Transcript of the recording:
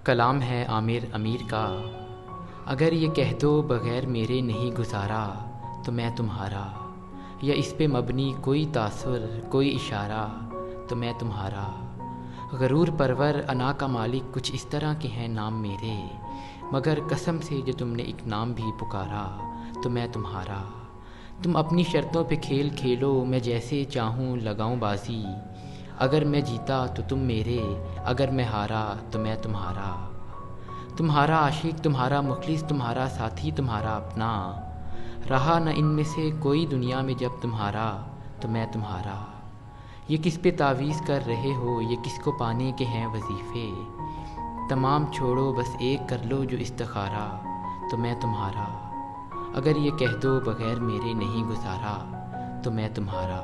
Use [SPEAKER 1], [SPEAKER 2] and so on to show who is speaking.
[SPEAKER 1] कलाम है आमिर अमीर का। अगर ये कह दो बग़ैर मेरे नहीं गुज़ारा तो मैं तुम्हारा, या इस पे मबनी कोई तासुर कोई इशारा तो मैं तुम्हारा। गरूर परवर अना का मालिक कुछ इस तरह के हैं नाम मेरे, मगर कसम से जो तुमने एक नाम भी पुकारा तो मैं तुम्हारा। तुम अपनी शर्तों पे खेल खेलो, मैं जैसे चाहूँ लगाऊँ बाजी। अगर मैं जीता तो तुम मेरे, अगर मैं हारा तो मैं तुम्हारा। तुम्हारा आशिक, तुम्हारा मुखलिस, तुम्हारा साथी, तुम्हारा अपना। रहा न इनमें से कोई दुनिया में जब तुम्हारा तो मैं तुम्हारा। ये किस पे तावीज़ कर रहे हो, ये किसको पाने के हैं वजीफ़े। तमाम छोड़ो बस एक कर लो जो इस्तिखारा तो मैं तुम्हारा। अगर ये कह दो बग़ैर मेरे नहीं गुज़ारा तो मैं तुम्हारा।